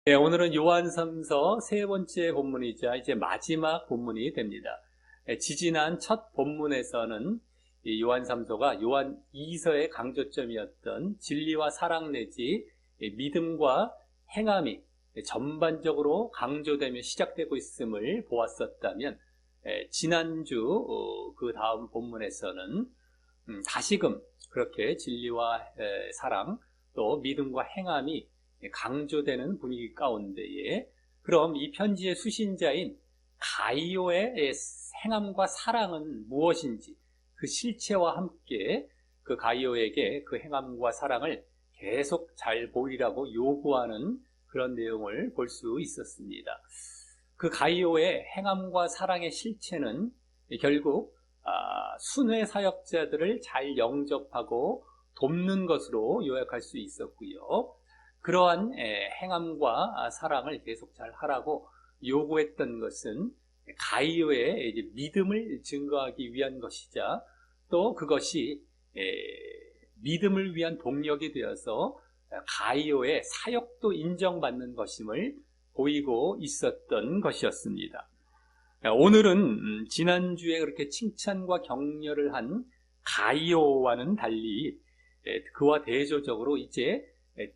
네, 오늘은 요한삼서 세 번째 본문이자 이제 마지막 본문이 됩니다. 지지난 첫 본문에서는 이 요한삼서가 요한 2서의 강조점이었던 진리와 사랑 내지 믿음과 행함이 전반적으로 강조되며 시작되고 있음을 보았었다면, 지난주 그 다음 본문에서는 다시금 그렇게 진리와 사랑 또 믿음과 행함이 강조되는 분위기 가운데에, 그럼 이 편지의 수신자인 가이오의 행함과 사랑은 무엇인지, 그 실체와 함께 그 가이오에게 그 행함과 사랑을 계속 잘 보이라고 요구하는 그런 내용을 볼 수 있었습니다. 그 가이오의 행함과 사랑의 실체는 결국 순회 사역자들을 잘 영접하고 돕는 것으로 요약할 수 있었고요. 그러한 행함과 사랑을 계속 잘 하라고 요구했던 것은 가이오의 이제 믿음을 증거하기 위한 것이자, 또 그것이 믿음을 위한 동력이 되어서 가이오의 사역도 인정받는 것임을 보이고 있었던 것이었습니다. 오늘은 지난주에 그렇게 칭찬과 격려를 한 가이오와는 달리 그와 대조적으로 이제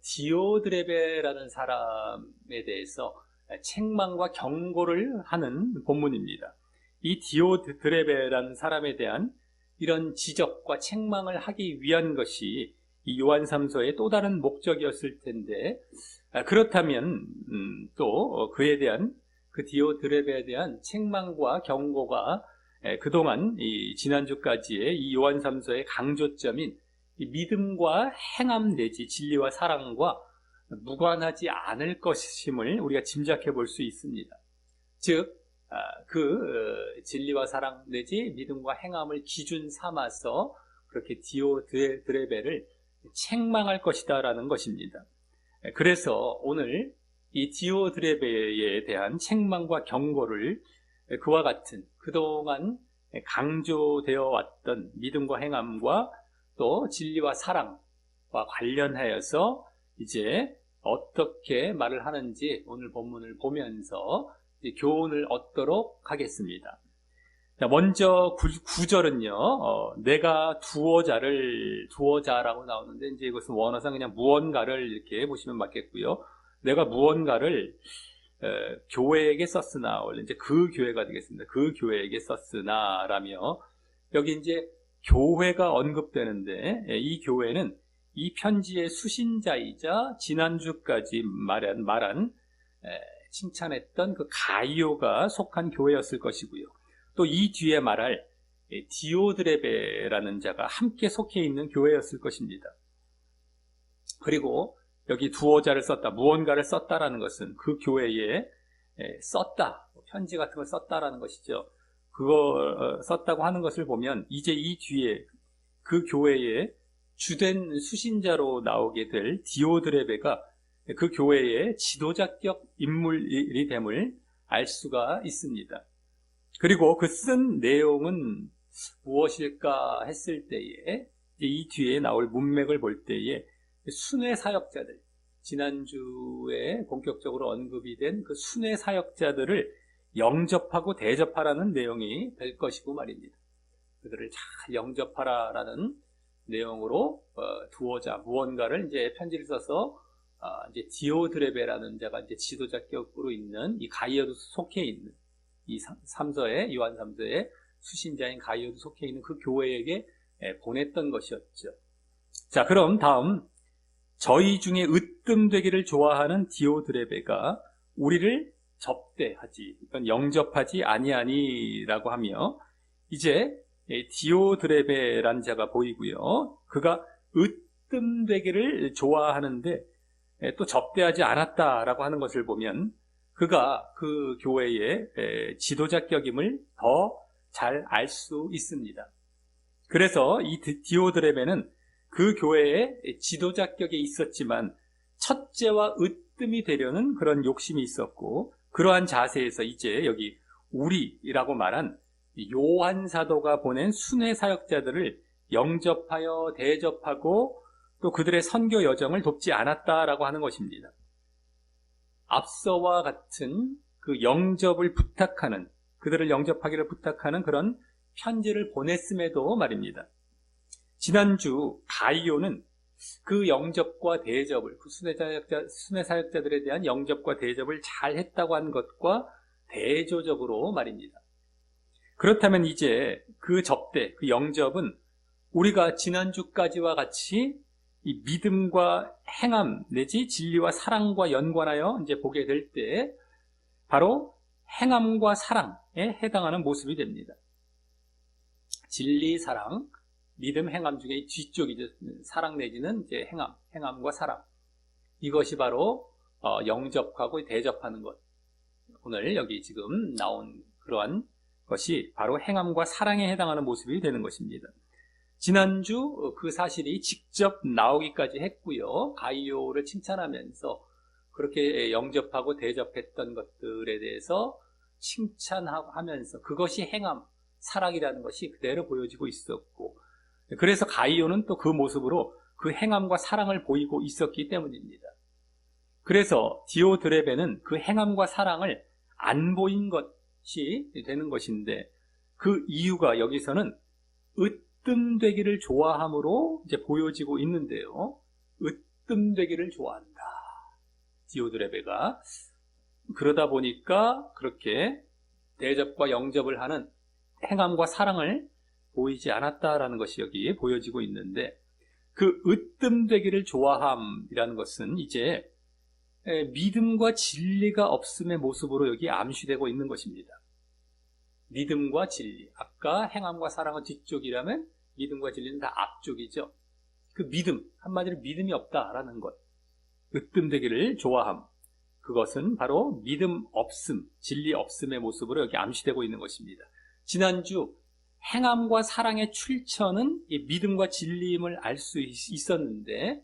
디오드레베라는 사람에 대해서 책망과 경고를 하는 본문입니다. 이 디오드레베라는 사람에 대한 이런 지적과 책망을 하기 위한 것이 이 요한삼서의 또 다른 목적이었을 텐데, 그렇다면 또 그에 대한 그 디오드레베에 대한 책망과 경고가 그동안 이 지난주까지의 이 요한삼서의 강조점인 이 믿음과 행함 내지 진리와 사랑과 무관하지 않을 것임을 우리가 짐작해 볼 수 있습니다. 즉, 그 진리와 사랑 내지 믿음과 행함을 기준 삼아서 그렇게 디오드레베를 책망할 것이다라는 것입니다. 그래서 오늘 이 디오드레베에 대한 책망과 경고를 그와 같은 그동안 강조되어 왔던 믿음과 행함과 또 진리와 사랑과 관련하여서 이제 어떻게 말을 하는지 오늘 본문을 보면서 이제 교훈을 얻도록 하겠습니다. 자, 먼저 9절은요, 내가 두어자라고 나오는데, 이제 이것은 원어상 그냥 무언가를 이렇게 보시면 맞겠고요. 내가 무언가를 교회에게 썼으나, 원래 이제 그 교회가 되겠습니다. 그 교회에게 썼으나라며, 여기 이제 교회가 언급되는데, 이 교회는 이 편지의 수신자이자 지난주까지 말한 칭찬했던 그 가이오가 속한 교회였을 것이고요. 또 이 뒤에 말할 디오드레베라는 자가 함께 속해 있는 교회였을 것입니다. 그리고 여기 두어자를 썼다, 무언가를 썼다라는 것은 그 교회에 썼다, 편지 같은 걸 썼다라는 것이죠. 그거 썼다고 하는 것을 보면 이제 이 뒤에 그 교회에 주된 수신자로 나오게 될 디오드레베가 그 교회의 지도자격 인물이 됨을 알 수가 있습니다. 그리고 그 쓴 내용은 무엇일까 했을 때에 이 뒤에 나올 문맥을 볼 때에 순회 사역자들, 지난주에 본격적으로 언급이 된 그 순회 사역자들을 영접하고 대접하라는 내용이 될 것이고 말입니다. 그들을 잘 영접하라라는 내용으로 두어자, 무언가를 이제 편지를 써서 이제 디오드레베라는 자가 이제 지도자격으로 있는 이 가이오도 속해 있는 이 요한 3서의 수신자인 가이오도 속해 있는 그 교회에게 보냈던 것이었죠. 자, 그럼 다음, 저희 중에 으뜸되기를 좋아하는 디오드레베가 우리를 접대하지, 영접하지 아니하니라고 하며, 이제 디오드레베라는 자가 보이고요. 그가 으뜸되기를 좋아하는데 또 접대하지 않았다라고 하는 것을 보면 그가 그 교회의 지도자격임을 더 잘 알 수 있습니다. 그래서 이 디오드레베는 그 교회의 지도자격에 있었지만 첫째와 으뜸이 되려는 그런 욕심이 있었고, 그러한 자세에서 이제 여기 우리라고 말한 요한 사도가 보낸 순회 사역자들을 영접하여 대접하고 또 그들의 선교 여정을 돕지 않았다라고 하는 것입니다. 앞서와 같은 그 영접을 부탁하는, 그들을 영접하기를 부탁하는 그런 편지를 보냈음에도 말입니다. 지난주 가이오는 그 영접과 대접을, 그 순회 사역자들에 대한 영접과 대접을 잘 했다고 한 것과 대조적으로 말입니다. 그렇다면 이제 그 접대, 그 영접은 우리가 지난주까지와 같이 이 믿음과 행함 내지 진리와 사랑과 연관하여 이제 보게 될 때 바로 행함과 사랑에 해당하는 모습이 됩니다. 진리, 사랑, 믿음, 행함 중에 뒤쪽이죠. 사랑 내지는 이제 행함과 사랑. 이것이 바로 영접하고 대접하는 것. 오늘 여기 지금 나온 그러한 것이 바로 행함과 사랑에 해당하는 모습이 되는 것입니다. 지난주 그 사실이 직접 나오기까지 했고요. 가이오를 칭찬하면서 그렇게 영접하고 대접했던 것들에 대해서 칭찬하면서 그것이 행함, 사랑이라는 것이 그대로 보여지고 있었고, 그래서 가이오는 또 그 모습으로 그 행함과 사랑을 보이고 있었기 때문입니다. 그래서 디오드레베는 그 행함과 사랑을 안 보인 것이 되는 것인데, 그 이유가 여기서는 으뜸되기를 좋아함으로 이제 보여지고 있는데요. 으뜸되기를 좋아한다, 디오드레베가. 그러다 보니까 그렇게 대접과 영접을 하는 행함과 사랑을 보이지 않았다라는 것이 여기 보여지고 있는데, 그 으뜸되기를 좋아함이라는 것은 이제 믿음과 진리가 없음의 모습으로 여기 암시되고 있는 것입니다. 믿음과 진리, 아까 행함과 사랑은 뒤쪽이라면 믿음과 진리는 다 앞쪽이죠. 그 믿음, 한마디로 믿음이 없다라는 것, 으뜸되기를 좋아함, 그것은 바로 믿음 없음, 진리 없음의 모습으로 여기 암시되고 있는 것입니다. 지난주 행함과 사랑의 출처는 이 믿음과 진리임을 알 수 있었는데,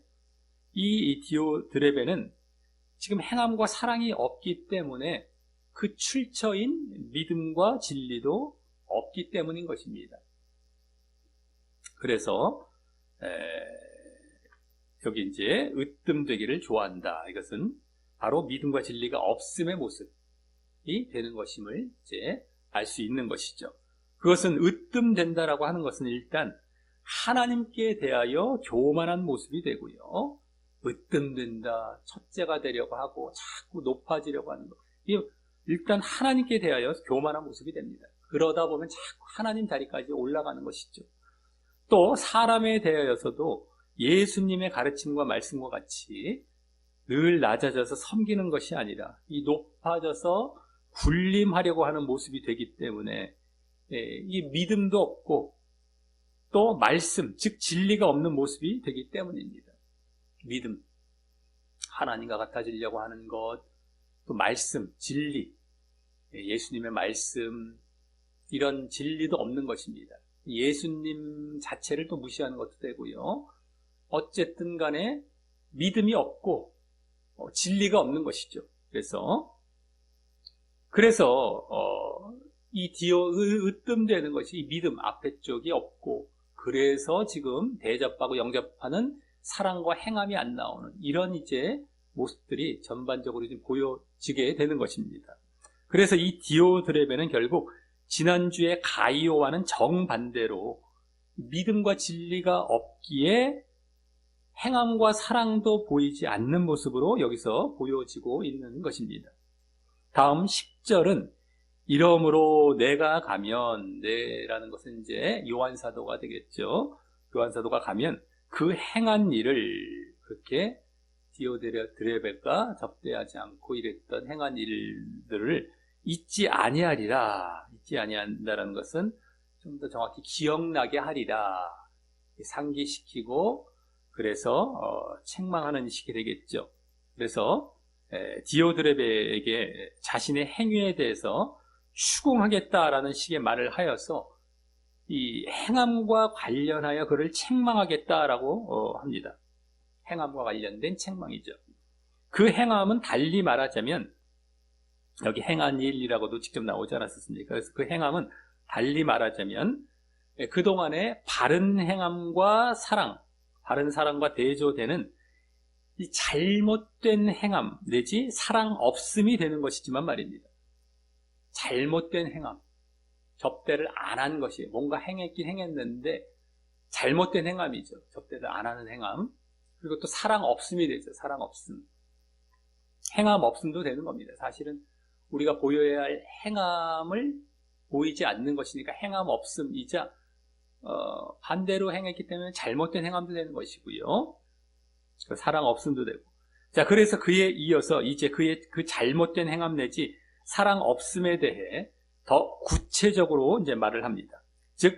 이 디오드레베는 지금 행함과 사랑이 없기 때문에 그 출처인 믿음과 진리도 없기 때문인 것입니다. 그래서 여기 이제 으뜸되기를 좋아한다, 이것은 바로 믿음과 진리가 없음의 모습이 되는 것임을 이제 알 수 있는 것이죠. 그것은 으뜸된다라고 하는 것은 일단 하나님께 대하여 교만한 모습이 되고요. 으뜸된다, 첫째가 되려고 하고 자꾸 높아지려고 하는 것, 이게 일단 하나님께 대하여 교만한 모습이 됩니다. 그러다 보면 자꾸 하나님 자리까지 올라가는 것이죠. 또 사람에 대하여서도 예수님의 가르침과 말씀과 같이 늘 낮아져서 섬기는 것이 아니라 이 높아져서 군림하려고 하는 모습이 되기 때문에 이 믿음도 없고 또 말씀, 즉 진리가 없는 모습이 되기 때문입니다. 믿음, 하나님과 같아지려고 하는 것, 또 말씀, 진리, 예수님의 말씀, 이런 진리도 없는 것입니다. 예수님 자체를 또 무시하는 것도 되고요. 어쨌든 간에 믿음이 없고 진리가 없는 것이죠. 그래서 이 으뜸되는 것이 이 믿음 앞에 쪽이 없고, 그래서 지금 대접하고 영접하는 사랑과 행함이 안 나오는 이런 이제 모습들이 전반적으로 좀 보여지게 되는 것입니다. 그래서 이 디오드레베는 결국 지난주에 가이오와는 정반대로 믿음과 진리가 없기에 행함과 사랑도 보이지 않는 모습으로 여기서 보여지고 있는 것입니다. 다음 10절은 이러므로 내가 가면, 내라는 것은 이제 요한사도가 되겠죠. 요한사도가 가면 그 행한 일을, 그렇게 디오드레베가 접대하지 않고 이랬던 행한 일들을 잊지 아니하리라. 잊지 아니한다는 것은 좀 더 정확히 기억나게 하리라, 상기시키고 그래서 책망하는 식이 되겠죠. 그래서 디오드레베에게 자신의 행위에 대해서 추궁하겠다라는 식의 말을 하여서 이 행함과 관련하여 그를 책망하겠다라고 합니다. 행함과 관련된 책망이죠. 그 행함은 달리 말하자면, 여기 행한 일이라고도 직접 나오지 않았습니까? 그래서 그 행함은 달리 말하자면 그동안의 바른 행함과 사랑, 바른 사랑과 대조되는 이 잘못된 행함 내지 사랑 없음이 되는 것이지만 말입니다. 잘못된 행함, 접대를 안 한 것이 뭔가 행했긴 행했는데 잘못된 행함이죠. 접대를 안 하는 행함. 그리고 또 사랑 없음이 되죠. 사랑 없음. 행함 없음도 되는 겁니다. 사실은 우리가 보여야 할 행함을 보이지 않는 것이니까 행함 없음이자 반대로 행했기 때문에 잘못된 행함도 되는 것이고요. 사랑 없음도 되고. 자, 그래서 그에 이어서 이제 그의 그 잘못된 행함 내지 사랑 없음에 대해 더 구체적으로 이제 말을 합니다. 즉,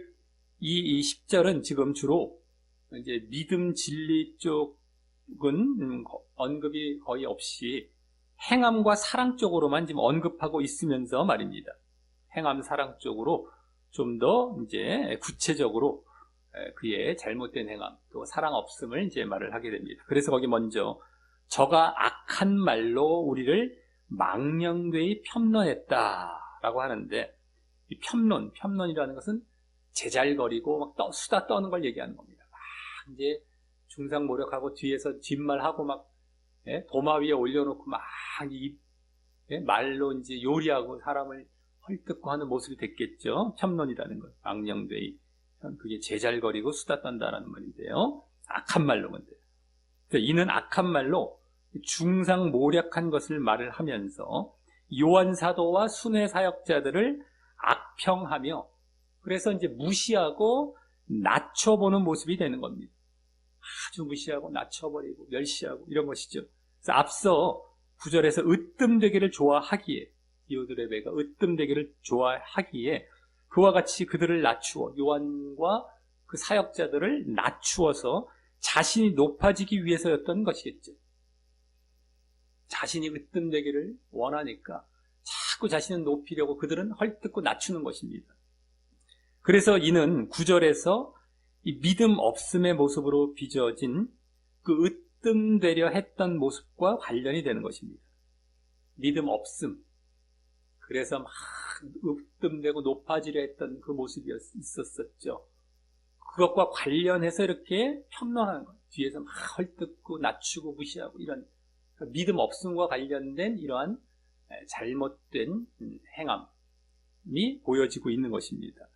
이 10절은 지금 주로 이제 믿음 진리 쪽은 언급이 거의 없이 행함과 사랑 쪽으로만 지금 언급하고 있으면서 말입니다. 행함 사랑 쪽으로 좀 더 이제 구체적으로 그의 잘못된 행함 또 사랑 없음을 이제 말을 하게 됩니다. 그래서 거기 먼저 저가 악한 말로 우리를 망령되이 편론했다라고 하는데 이 편론이라는 것은 제잘거리고 막 수다 떠는 걸 얘기하는 겁니다. 막 이제 중상모략하고 뒤에서 뒷말하고 막 도마 위에 올려놓고 막 이 말로 이제 요리하고 사람을 헐뜯고 하는 모습이 됐겠죠. 편론이라는 것, 망령되이. 그게 제잘거리고 수다 떤다라는 말인데요. 악한 말로 근데 이는 악한 말로 중상모략한 것을 말을 하면서 요한 사도와 순회 사역자들을 악평하며 그래서 이제 무시하고 낮춰보는 모습이 되는 겁니다. 아주 무시하고 낮춰버리고 멸시하고 이런 것이죠. 그래서 앞서 9절에서 으뜸되기를 좋아하기에 디오드레베가 으뜸되기를 좋아하기에 그와 같이 그들을 낮추어 요한과 그 사역자들을 낮추어서 자신이 높아지기 위해서였던 것이겠죠. 자신이 으뜸되기를 원하니까 자꾸 자신을 높이려고 그들은 헐뜯고 낮추는 것입니다. 그래서 이는 9절에서 이 믿음 없음의 모습으로 빚어진 그 으뜸되려 했던 모습과 관련이 되는 것입니다. 믿음 없음. 그래서 막 으뜸되고 높아지려 했던 그 모습이 있었었죠. 그것과 관련해서 이렇게 편론하는 거예요. 뒤에서 막 헐뜯고 낮추고 무시하고 이런 믿음 없음과 관련된 이러한 잘못된 행함이 보여지고 있는 것입니다.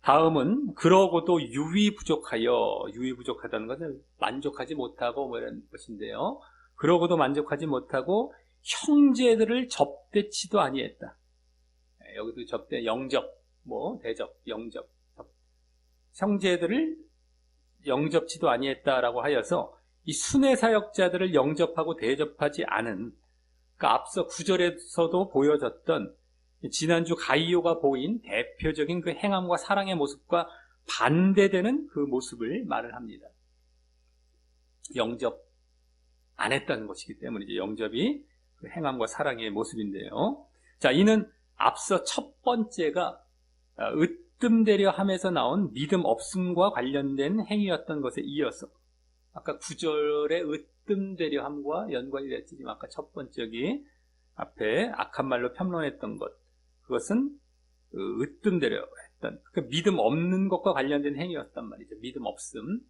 다음은 그러고도 유위 부족하다는 것은 만족하지 못하고 뭐 이런 것인데요. 그러고도 만족하지 못하고 형제들을 접대치도 아니했다. 여기도 접대, 영접, 대접, 영접. 형제들을 영접치도 아니했다라고 하여서 이 순회 사역자들을 영접하고 대접하지 않은 그러니까 앞서 9절에서도 보여졌던 지난주 가이오가 보인 대표적인 그 행함과 사랑의 모습과 반대되는 그 모습을 말을 합니다. 영접 안 했다는 것이기 때문에 영접이 그 행함과 사랑의 모습인데요. 자, 이는 앞서 첫 번째가 으뜸되려 함에서 나온 믿음 없음과 관련된 행위였던 것에 이어서 아까 9절의 으뜸되려 함과 연관이 됐지만 아까 첫 번째기 앞에 악한 말로 편론했던 것 그것은 으뜸되려 했던 그러니까 믿음 없는 것과 관련된 행위였단 말이죠. 믿음 없음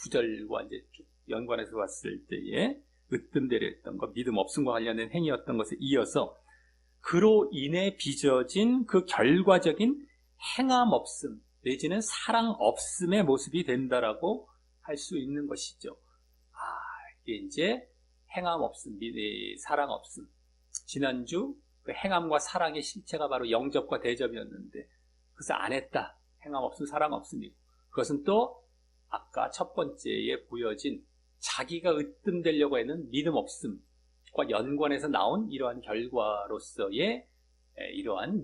9절과 이제 쭉 연관해서 봤을 때에 으뜸되려 했던 것 믿음 없음과 관련된 행위였던 것에 이어서 그로 인해 빚어진 그 결과적인 행함 없음 내지는 사랑 없음의 모습이 된다라고 할 수 있는 것이죠. 이게 이제 행함 없음, 사랑 없음. 지난주 그 행함과 사랑의 실체가 바로 영접과 대접이었는데 그것을 안 했다. 행함 없음, 사랑 없음이고 그것은 또 아까 첫 번째에 보여진 자기가 으뜸되려고 하는 믿음 없음과 연관해서 나온 이러한 결과로서의 이러한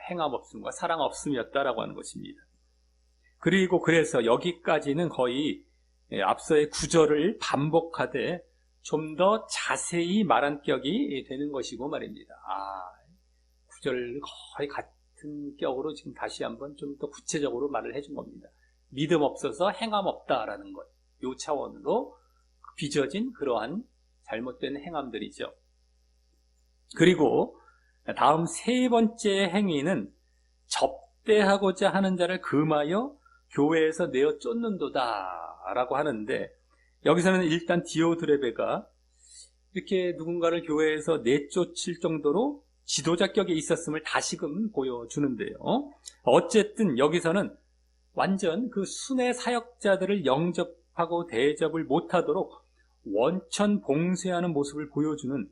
행함 없음과 사랑 없음이었다라고 하는 것입니다. 그리고 그래서 여기까지는 거의 앞서의 9절을 반복하되 좀 더 자세히 말한 격이 되는 것이고 말입니다. 9절 거의 같은 격으로 지금 다시 한번 좀 더 구체적으로 말을 해준 겁니다. 믿음 없어서 행함 없다라는 것, 요 차원으로 빚어진 그러한 잘못된 행함들이죠. 그리고 다음 세 번째 행위는 접대하고자 하는 자를 금하여 교회에서 내어 쫓는도다 라고 하는데 여기서는 일단 디오드레베가 이렇게 누군가를 교회에서 내쫓을 정도로 지도자격에 있었음을 다시금 보여주는데요. 어쨌든 여기서는 완전 그 순회 사역자들을 영접하고 대접을 못하도록 원천 봉쇄하는 모습을 보여주는,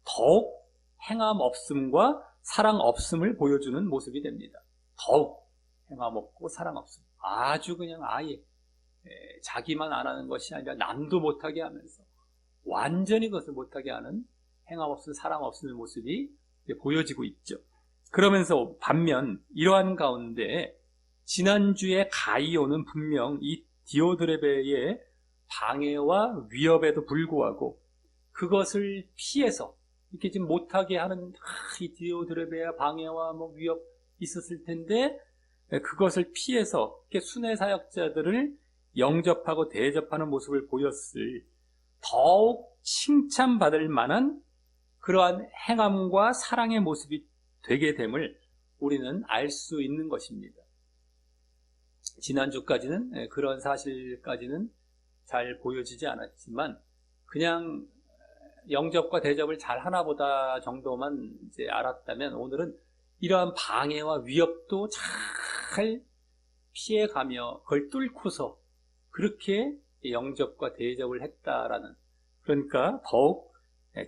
더욱 행함 없음과 사랑 없음을 보여주는 모습이 됩니다. 더욱 행함 없고 사랑 없음. 아주 그냥 아예 자기만 안 하는 것이 아니라 남도 못하게 하면서 완전히 그것을 못하게 하는 행함 없음, 사랑 없음의 모습이 보여지고 있죠. 그러면서 반면 이러한 가운데 지난주에 가이오는 분명 이 디오드레베의 방해와 위협에도 불구하고 그것을 피해서 이렇게 지금 못하게 하는 이 디오드레베의 방해와 위협 있었을 텐데, 그것을 피해서 이렇게 순회 사역자들을 영접하고 대접하는 모습을 보였을, 더욱 칭찬받을 만한 그러한 행함과 사랑의 모습이 되게 됨을 우리는 알 수 있는 것입니다. 지난주까지는 그런 사실까지는 잘 보여지지 않았지만 그냥 영접과 대접을 잘 하나보다 정도만 이제 알았다면, 오늘은 이러한 방해와 위협도 잘 피해가며 그걸 뚫고서 그렇게 영접과 대접을 했다라는, 그러니까 더욱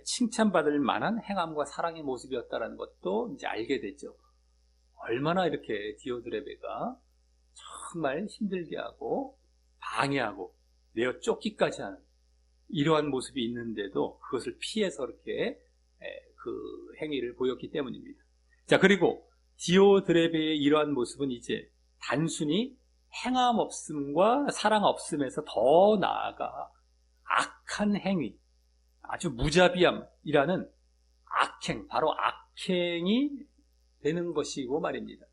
칭찬받을 만한 행함과 사랑의 모습이었다라는 것도 이제 알게 되죠. 얼마나 이렇게 디오드레베가 정말 힘들게 하고 방해하고 내어 쫓기까지 하는 이러한 모습이 있는데도 그것을 피해서 이렇게 그 행위를 보였기 때문입니다. 자, 그리고 디오드레베의 이러한 모습은 이제 단순히 행함 없음과 사랑 없음에서 더 나아가 악한 행위, 아주 무자비함이라는 악행, 바로 악행이 되는 것이고 말입니다.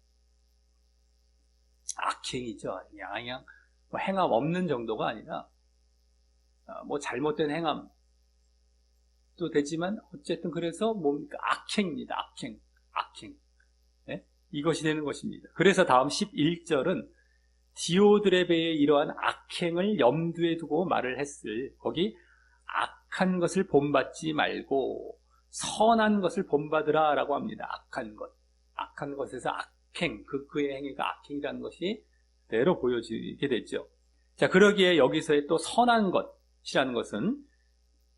악행이죠. 그냥 행함 없는 정도가 아니라 잘못된 행함도 되지만 어쨌든 그래서 뭡니까? 악행입니다. 악행. 네? 이것이 되는 것입니다. 그래서 다음 11절은 디오드레베의 이러한 악행을 염두에 두고 말을 했을, 거기 악한 것을 본받지 말고 선한 것을 본받으라 라고 합니다. 악한 것에서 악행, 그의 행위가 악행이라는 것이 그대로 보여지게 되죠. 자, 그러기에 여기서의 또 선한 것이라는 것은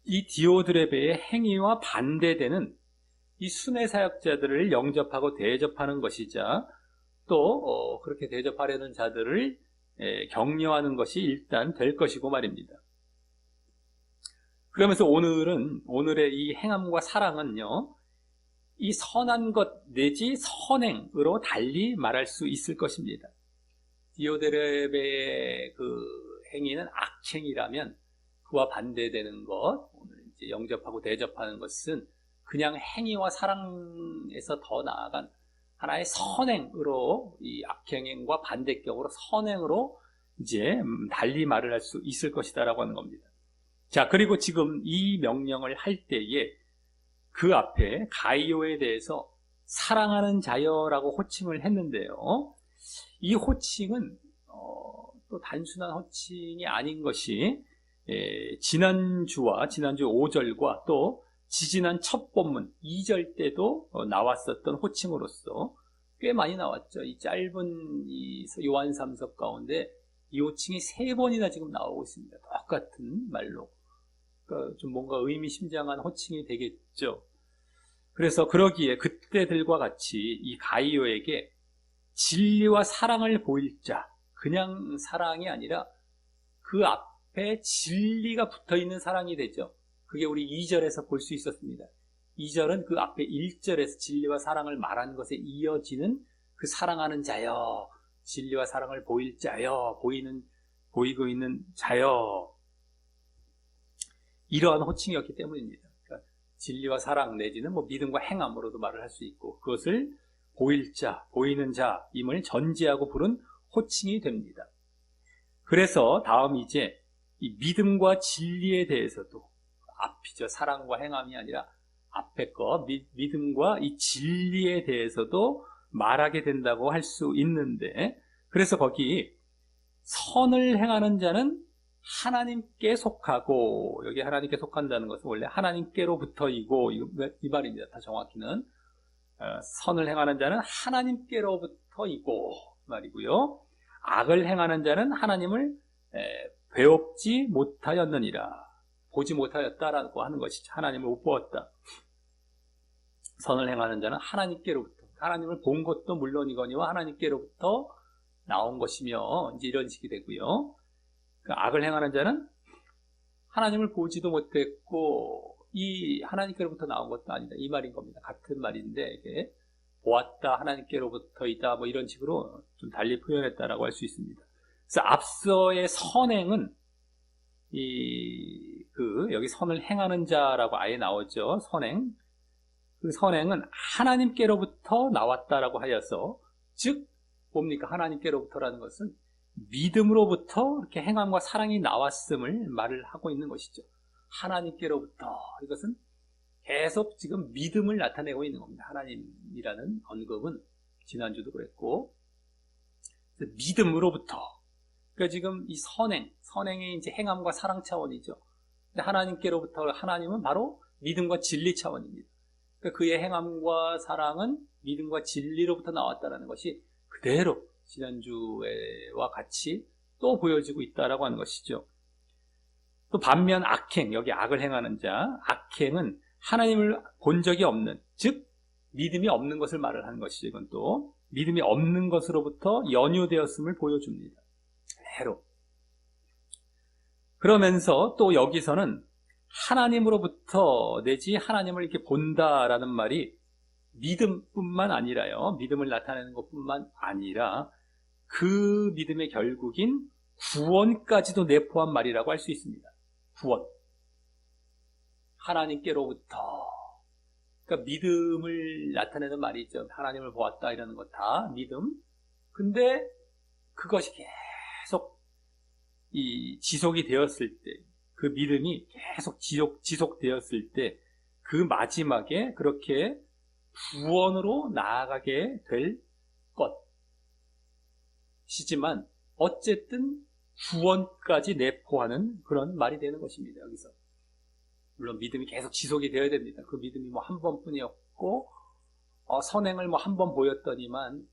이 디오드레베의 행위와 반대되는 이 순회 사역자들을 영접하고 대접하는 것이자, 또 그렇게 대접하려는 자들을 격려하는 것이 일단 될 것이고 말입니다. 그러면서 오늘의 이 행함과 사랑은요, 이 선한 것 내지 선행으로 달리 말할 수 있을 것입니다. 디오드레베의 그 행위는 악행이라면 그와 반대되는 것, 오늘 이제 영접하고 대접하는 것은 그냥 행위와 사랑에서 더 나아간 하나의 선행으로, 이 악행과 반대격으로 선행으로 이제 달리 말을 할 수 있을 것이다라고 하는 겁니다. 자, 그리고 지금 이 명령을 할 때에 그 앞에 가이오에 대해서 사랑하는 자여라고 호칭을 했는데요. 이 호칭은 또 단순한 호칭이 아닌 것이 지난주 5절과 또 지지난 첫 본문 2절 때도 나왔었던 호칭으로서 꽤 많이 나왔죠. 이 짧은 이 요한 3서 가운데 이 호칭이 3번이나 지금 나오고 있습니다. 똑같은 말로. 그러니까 좀 뭔가 의미심장한 호칭이 되겠죠. 그래서 그러기에 그때들과 같이 이 가이오에게 진리와 사랑을 보일 자, 그냥 사랑이 아니라 그 앞에 진리가 붙어있는 사랑이 되죠. 그게 우리 2절에서 볼 수 있었습니다. 2절은 그 앞에 1절에서 진리와 사랑을 말한 것에 이어지는 그 사랑하는 자여, 진리와 사랑을 보일 자여, 보이고 있는 자여, 이러한 호칭이었기 때문입니다. 그러니까 진리와 사랑 내지는 믿음과 행함으로도 말을 할 수 있고, 그것을 보일 자, 보이는 자임을 전제하고 부른 호칭이 됩니다. 그래서 다음 이제 이 믿음과 진리에 대해서도, 앞이죠. 사랑과 행함이 아니라 앞에 거 믿음과 이 진리에 대해서도 말하게 된다고 할 수 있는데, 그래서 거기 선을 행하는 자는 하나님께 속하고, 여기 하나님께 속한다는 것은 원래 하나님께로부터이고, 이 말입니다. 더 정확히는 선을 행하는 자는 하나님께로부터이고 말이고요. 악을 행하는 자는 하나님을 배웁지 못하였느니라. 보지 못하였다라고 하는 것이죠. 하나님을 못 보았다. 선을 행하는 자는 하나님께로부터, 하나님을 본 것도 물론이거니와 하나님께로부터 나온 것이며, 이제 이런 식이 되고요. 그 악을 행하는 자는 하나님을 보지도 못했고 이 하나님께로부터 나온 것도 아니다, 이 말인 겁니다. 같은 말인데 이게 보았다, 하나님께로부터이다, 뭐 이런 식으로 좀 달리 표현했다라고 할 수 있습니다. 그래서 앞서의 선행은 여기 선을 행하는 자라고 아예 나오죠. 선행. 그 선행은 하나님께로부터 나왔다라고 하여서, 즉 뭡니까? 하나님께로부터라는 것은 믿음으로부터 이렇게 행함과 사랑이 나왔음을 말을 하고 있는 것이죠. 하나님께로부터, 이것은 계속 지금 믿음을 나타내고 있는 겁니다. 하나님이라는 언급은 지난주도 그랬고, 믿음으로부터. 그러니까 지금 이 선행이 이제 행함과 사랑 차원이죠. 근데 하나님께로부터, 하나님은 바로 믿음과 진리 차원입니다. 그러니까 그의 행함과 사랑은 믿음과 진리로부터 나왔다는 것이 그대로 지난주와 같이 또 보여지고 있다라고 하는 것이죠. 또 반면 악행, 여기 악을 행하는 자, 악행은 하나님을 본 적이 없는, 즉 믿음이 없는 것을 말을 하는 것이죠. 이건 또 믿음이 없는 것으로부터 연유되었음을 보여줍니다. 그대로. 그러면서 또 여기서는 하나님으로부터 내지 하나님을 이렇게 본다라는 말이 믿음뿐만 아니라요, 믿음을 나타내는 것뿐만 아니라 그 믿음의 결국인 구원까지도 내포한 말이라고 할 수 있습니다. 구원. 하나님께로부터. 그러니까 믿음을 나타내는 말이죠. 하나님을 보았다 이러는 것 다 믿음. 근데 그것이 계속 지속이 되었을 때, 그 믿음이 계속 지속되었을 때, 그 마지막에 그렇게 구원으로 나아가게 될 것이지만 어쨌든 구원까지 내포하는 그런 말이 되는 것입니다. 여기서 물론 믿음이 계속 지속이 되어야 됩니다. 그 믿음이 뭐 한 번뿐이었고 선행을 뭐 한 번 보였더니만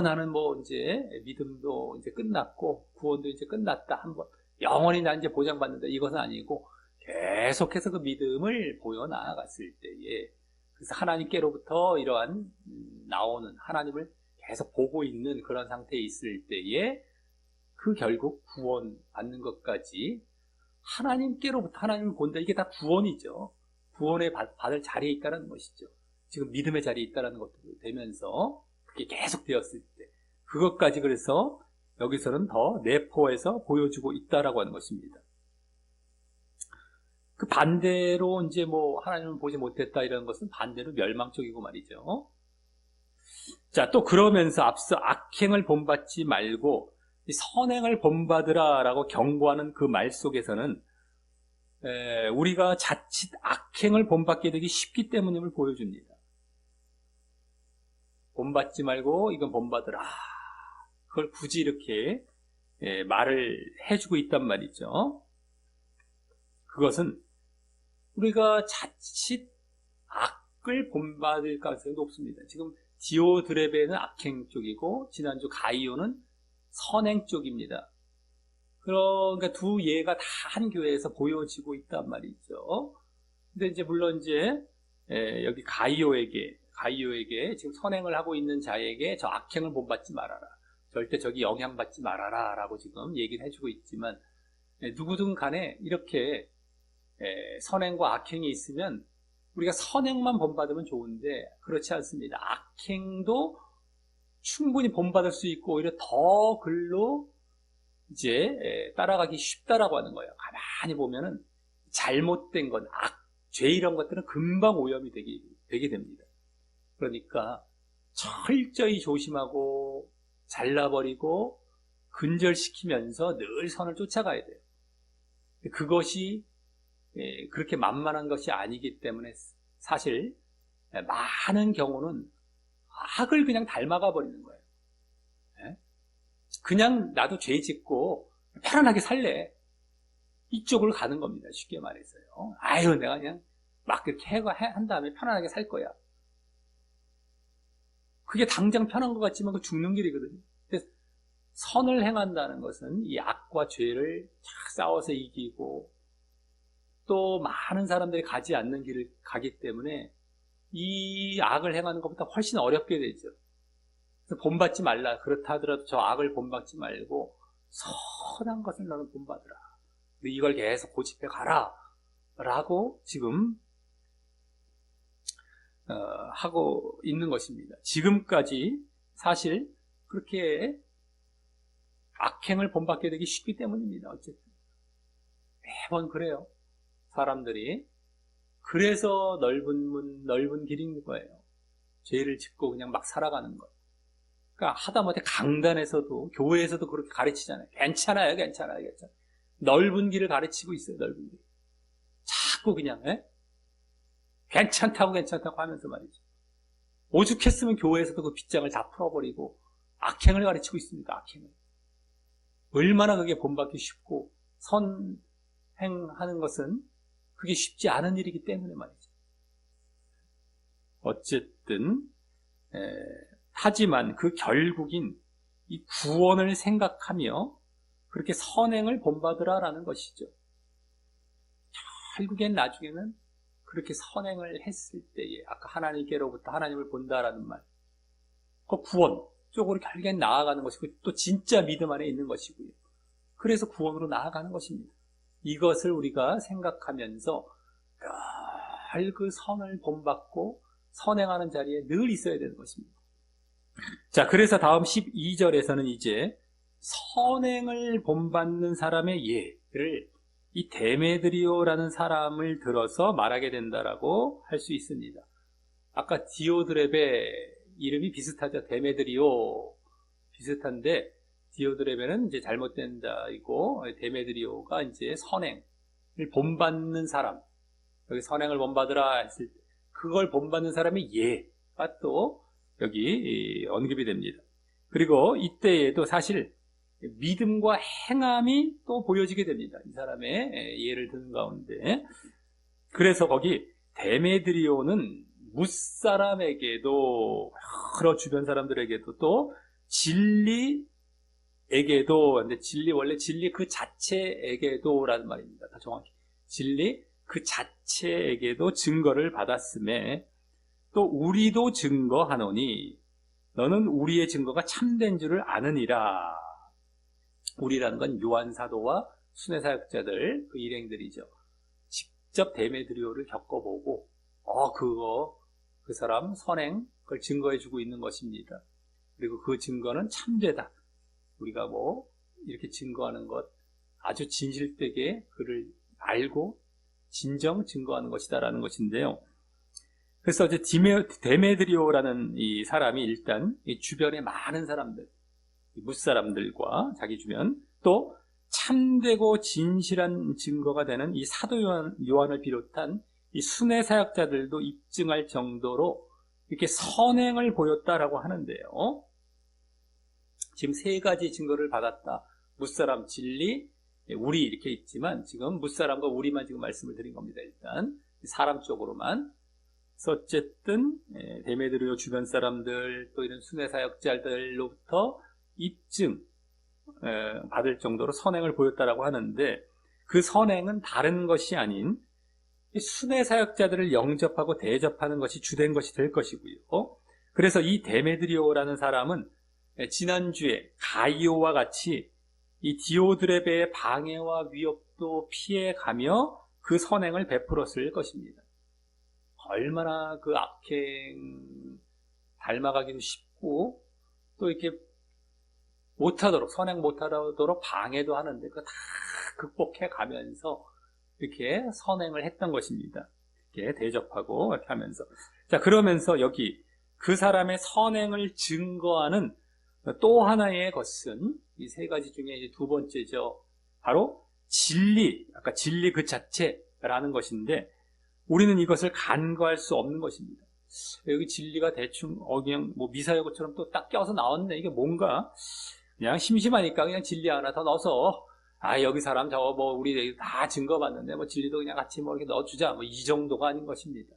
나는 뭐 이제 믿음도 이제 끝났고 구원도 이제 끝났다, 한 번 영원히 나 이제 보장받는다, 이것은 아니고 계속해서 그 믿음을 보여 나아갔을 때에, 그래서 하나님께로부터 이러한 나오는 하나님을 계속 보고 있는 그런 상태에 있을 때에 그 결국 구원 받는 것까지 하나님께로부터 하나님을 본다, 이게 다 구원이죠. 구원에 받을 자리에 있다는 것이죠. 지금 믿음의 자리에 있다는 것도 되면서 그게 계속 되었을 때 그것까지, 그래서 여기서는 더 내포해서 보여주고 있다라고 하는 것입니다. 그 반대로 이제 뭐 하나님을 보지 못했다 이런 것은 반대로 멸망적이고 말이죠. 자, 또 그러면서 앞서 악행을 본받지 말고 선행을 본받으라라고 경고하는 그 말 속에서는 우리가 자칫 악행을 본받게 되기 쉽기 때문임을 보여줍니다. 본받지 말고 이건 본받으라, 그걸 굳이 이렇게 말을 해주고 있단 말이죠. 그것은 우리가 자칫 악을 본받을 가능성이 높습니다. 지금 디오드레베는 악행 쪽이고 지난주 가이오는 선행 쪽입니다. 그러니까 두 예가 다 한 교회에서 보여지고 있단 말이죠. 근데 이제 물론 이제 여기 가이오에게 지금 선행을 하고 있는 자에게 저 악행을 본받지 말아라, 절대 저기 영향받지 말아라 라고 지금 얘기를 해주고 있지만, 누구든 간에 이렇게 선행과 악행이 있으면 우리가 선행만 본받으면 좋은데 그렇지 않습니다. 악행도 충분히 본받을 수 있고 오히려 더 글로 이제 따라가기 쉽다라고 하는 거예요. 가만히 보면은 잘못된 건 죄 이런 것들은 금방 오염이 되게 됩니다. 그러니까 철저히 조심하고 잘라버리고 근절시키면서 늘 선을 쫓아가야 돼요. 그것이 그렇게 만만한 것이 아니기 때문에 사실 많은 경우는 악을 그냥 닮아가 버리는 거예요. 그냥 나도 죄 짓고 편안하게 살래. 이쪽으로 가는 겁니다. 쉽게 말해서요. 아유, 내가 그냥 막 그렇게 한 다음에 편안하게 살 거야. 그게 당장 편한 것 같지만 그 죽는 길이거든요. 그래서 선을 행한다는 것은 이 악과 죄를 쫙 싸워서 이기고 또 많은 사람들이 가지 않는 길을 가기 때문에 이 악을 행하는 것보다 훨씬 어렵게 되죠. 그래서 본받지 말라. 그렇다 하더라도 저 악을 본받지 말고 선한 것을 너는 본받으라. 이걸 계속 고집해 가라. 라고 지금 하고 있는 것입니다. 지금까지 사실 그렇게 악행을 본받게 되기 쉽기 때문입니다. 어쨌든 매번 그래요. 사람들이. 그래서 넓은 문, 넓은 길인 거예요. 죄를 짓고 그냥 막 살아가는 것. 그러니까 하다못해 강단에서도 교회에서도 그렇게 가르치잖아요. 괜찮아요, 괜찮아요, 괜찮아요. 넓은 길을 가르치고 있어요. 넓은 길. 자꾸 그냥 괜찮다고 하면서 말이죠. 오죽했으면 교회에서도 그 빗장을 다 풀어버리고 악행을 가르치고 있습니까? 악행을. 얼마나 그게 본받기 쉽고 선행하는 것은 그게 쉽지 않은 일이기 때문에 말이죠. 어쨌든 하지만 그 결국인 이 구원을 생각하며 그렇게 선행을 본받으라라는 것이죠. 결국엔 나중에는 그렇게 선행을 했을 때에 아까 하나님께로부터 하나님을 본다라는 말, 그 구원 쪽으로 결국엔 나아가는 것이고 또 진짜 믿음 안에 있는 것이고요. 그래서 구원으로 나아가는 것입니다. 이것을 우리가 생각하면서 늘 그 선을 본받고 선행하는 자리에 늘 있어야 되는 것입니다. 자, 그래서 다음 12절에서는 이제 선행을 본받는 사람의 예를 이 데메드리오라는 사람을 들어서 말하게 된다라고 할 수 있습니다. 아까 디오드렙의 이름이 비슷하죠. 데메드리오 비슷한데 디오드렙에는 이제 잘못된 자이고 데메드리오가 이제 선행을 본받는 사람. 여기 선행을 본받으라 했을 때 그걸 본받는 사람의 예가 또 여기 언급이 됩니다. 그리고 이때에도 사실 믿음과 행함이 또 보여지게 됩니다. 이 사람의 예를 드는 가운데. 그래서 거기 데메드리오는 뭇사람에게도 여러 주변 사람들에게도 또 진리에게도, 근데 원래 진리 그 자체에게도라는 말입니다. 더 정확히. 진리 그 자체에게도 증거를 받았음에 또 우리도 증거하노니 너는 우리의 증거가 참된 줄을 아느니라. 우리라는 건 요한 사도와 순회 사역자들 그 일행들이죠. 직접 데메드리오를 겪어보고 그 사람 선행 그걸 증거해주고 있는 것입니다. 그리고 그 증거는 참되다. 우리가 이렇게 증거하는 것 아주 진실되게 그를 알고 진정 증거하는 것이다라는 것인데요. 그래서 이제 데메드리오라는 이 사람이 일단 이 주변에 많은 사람들, 뭇사람들과 자기 주변 또 참되고 진실한 증거가 되는 이 사도 요한을 비롯한 이 순회 사역자들도 입증할 정도로 이렇게 선행을 보였다라고 하는데요. 지금 세 가지 증거를 받았다. 뭇사람, 진리, 우리 이렇게 있지만 지금 뭇사람과 우리만 지금 말씀을 드린 겁니다. 일단 사람 쪽으로만. 그래서 어쨌든 데메드리오 주변 사람들 또 이런 순회 사역자들로부터 입증 받을 정도로 선행을 보였다라고 하는데 그 선행은 다른 것이 아닌 순회 사역자들을 영접하고 대접하는 것이 주된 것이 될 것이고요. 그래서 이 데메드리오라는 사람은 지난주에 가이오와 같이 이 디오드레베의 방해와 위협도 피해가며 그 선행을 베풀었을 것입니다. 얼마나 그 악행 닮아가기도 쉽고 또 이렇게 선행 못하도록 방해도 하는데 그거 다 극복해 가면서 이렇게 선행을 했던 것입니다. 이렇게 대접하고 이렇게 하면서. 자, 그러면서 여기 그 사람의 선행을 증거하는 또 하나의 것은 이 세 가지 중에 이제 두 번째죠. 바로 진리, 아까 진리 그 자체라는 것인데 우리는 이것을 간과할 수 없는 것입니다. 여기 진리가 대충 그냥 미사여구처럼 또 딱 껴서 나왔네. 이게 뭔가 그냥 심심하니까 그냥 진리 하나 더 넣어서 여기 사람 저거 뭐 우리 다 증거받는데 뭐 진리도 그냥 같이 뭐 이렇게 넣어주자. 뭐 이 정도가 아닌 것입니다.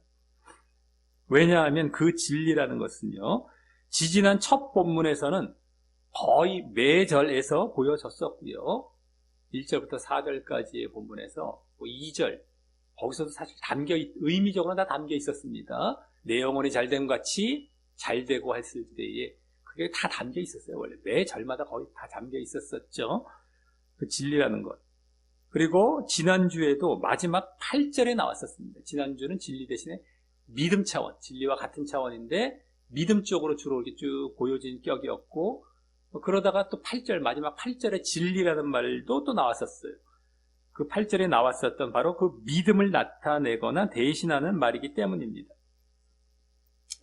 왜냐하면 그 진리라는 것은요, 지지난 첫 본문에서는 거의 매절에서 보여졌었고요. 1절부터 4절까지의 본문에서 2절, 거기서도 사실 의미적으로 다 담겨 있었습니다. 내 영혼이 잘됨 같이 잘되고 했을 때에 그게 다 담겨 있었어요. 원래 매 절마다 거의 다 담겨 있었었죠. 그 진리라는 것. 그리고 지난주에도 마지막 8절에 나왔었습니다. 지난주는 진리 대신에 믿음 차원, 진리와 같은 차원인데 믿음 쪽으로 주로 이렇게 쭉 보여진 격이었고, 그러다가 또 8절, 마지막 8절에 진리라는 말도 또 나왔었어요. 그 8절에 나왔었던 바로 그 믿음을 나타내거나 대신하는 말이기 때문입니다.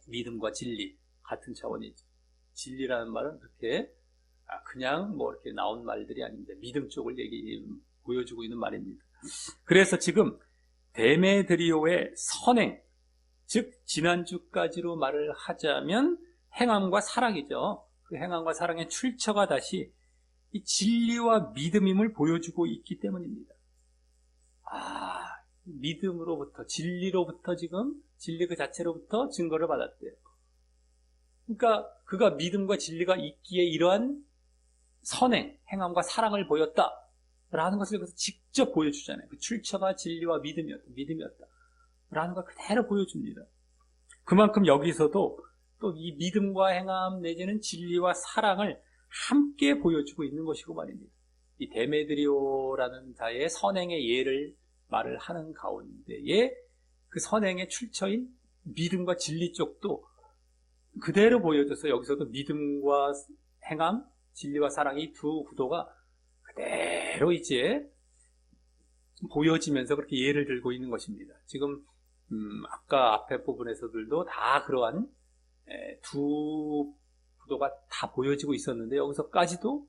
믿음과 진리, 같은 차원이죠. 진리라는 말은 그렇게 그냥 뭐 이렇게 나온 말들이 아닙니다. 믿음 쪽을 보여주고 있는 말입니다. 그래서 지금 데메드리오의 선행, 즉 지난주까지로 말을 하자면 행함과 사랑이죠. 그 행함과 사랑의 출처가 다시 이 진리와 믿음임을 보여주고 있기 때문입니다. 믿음으로부터, 진리로부터 지금 진리 그 자체로부터 증거를 받았대요. 그러니까 그가 믿음과 진리가 있기에 이러한 선행, 행함과 사랑을 보였다라는 것을 그래서 직접 보여주잖아요. 그 출처가 진리와 믿음이었다. 라는 걸 그대로 보여줍니다. 그만큼 여기서도 또 이 믿음과 행함 내지는 진리와 사랑을 함께 보여주고 있는 것이고 말입니다. 이 데메드리오라는 자의 선행의 예를 말을 하는 가운데에 그 선행의 출처인 믿음과 진리 쪽도 그대로 보여줘서 여기서도 믿음과 행함, 진리와 사랑 이 두 구도가 그대로 이제 보여지면서 그렇게 예를 들고 있는 것입니다. 지금 아까 앞에 부분에서들도 다 그러한 두 구도가 다 보여지고 있었는데 여기서까지도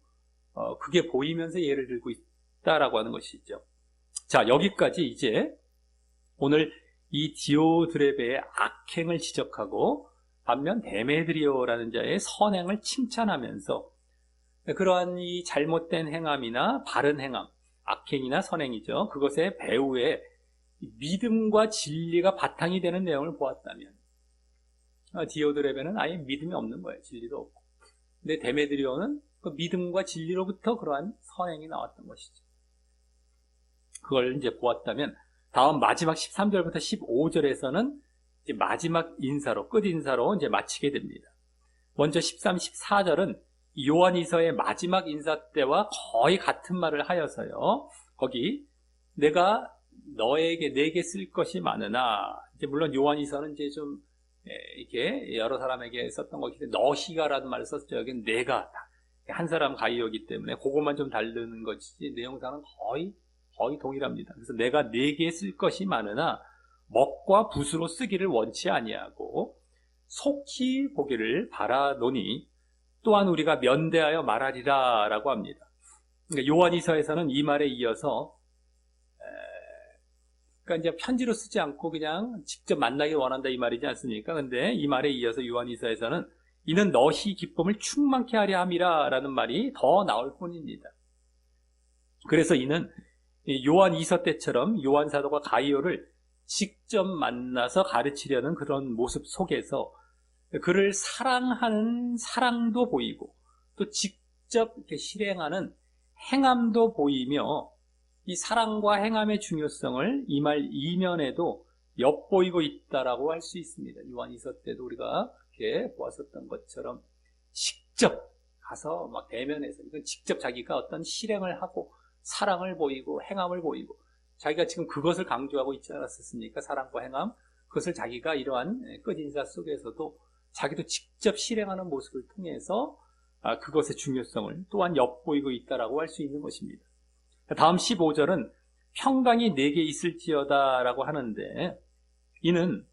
그게 보이면서 예를 들고 있다라고 하는 것이죠. 자, 여기까지 이제 오늘 이 디오드레베의 악행을 지적하고 반면 데메드리오라는 자의 선행을 칭찬하면서 그러한 이 잘못된 행함이나 바른 행함, 악행이나 선행이죠. 그것의 배후에 믿음과 진리가 바탕이 되는 내용을 보았다면 디오드레베는 아예 믿음이 없는 거예요. 진리도 없고. 근데 데메드리오는 그 믿음과 진리로부터 그러한 선행이 나왔던 것이죠. 그걸 이제 보았다면 다음 마지막 13절부터 15절에서는 이제 마지막 인사로, 끝 인사로 이제 마치게 됩니다. 먼저 13, 14절은 요한이서의 마지막 인사 때와 거의 같은 말을 하여서요. 거기 내가 내게 쓸 것이 많으나, 이제 물론 요한이서는 이제 좀 이렇게 여러 사람에게 썼던 거기 때문에 너희가라는 말을 썼죠. 여기는 내가 한 사람 가이오기 때문에 그것만 좀 다르는 것이지 내용상은 거의 동일합니다. 그래서 내가 내게 쓸 것이 많으나 먹과 붓으로 쓰기를 원치 아니하고 속히 보기를 바라노니 또한 우리가 면대하여 말하리라 라고 합니다. 그러니까 요한이서에서는 이 말에 이어서 그러니까 이제 편지로 쓰지 않고 그냥 직접 만나기 원한다 이 말이지 않습니까? 근데 이 말에 이어서 요한이서에서는 이는 너희 기쁨을 충만케 하려 함이라 라는 말이 더 나올 뿐입니다. 그래서 이는 요한이서 때처럼 요한 사도가 가이오를 직접 만나서 가르치려는 그런 모습 속에서 그를 사랑하는 사랑도 보이고 또 직접 이렇게 실행하는 행함도 보이며 이 사랑과 행함의 중요성을 이 말 이면에도 엿보이고 있다라고 할 수 있습니다. 요한이서 때도 우리가 그렇게 보았었던 것처럼 직접 가서 막 대면해서 이건 직접 자기가 어떤 실행을 하고 사랑을 보이고 행함을 보이고 자기가 지금 그것을 강조하고 있지 않았었습니까? 사랑과 행함. 그것을 자기가 이러한 끝인사 속에서도 자기도 직접 실행하는 모습을 통해서 그것의 중요성을 또한 엿보이고 있다라고 할 수 있는 것입니다. 다음 15절은 평강이 내게 있을지어다 라고 하는데 이는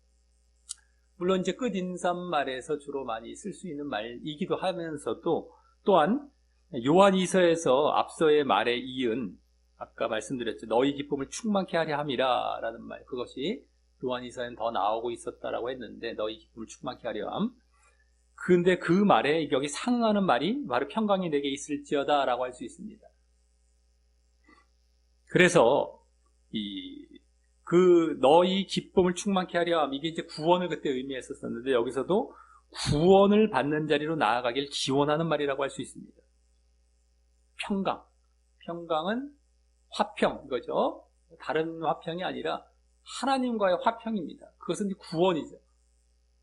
물론 이제 끝인사말에서 주로 많이 쓸 수 있는 말이기도 하면서도 또한 요한이서에서 앞서의 말에 이은 아까 말씀드렸죠. 너희 기쁨을 충만케 하려 함이라 라는 말, 그것이 요한이서에는 더 나오고 있었다라고 했는데 너희 기쁨을 충만케 하려 함. 근데 그 말에 여기 상응하는 말이 바로 평강이 내게 있을지어다 라고 할 수 있습니다. 그래서 너희 기쁨을 충만케 하려 함, 이게 이제 구원을 그때 의미했었는데 여기서도 구원을 받는 자리로 나아가길 기원하는 말이라고 할 수 있습니다. 평강은 화평, 이거죠. 다른 화평이 아니라 하나님과의 화평입니다. 그것은 구원이죠.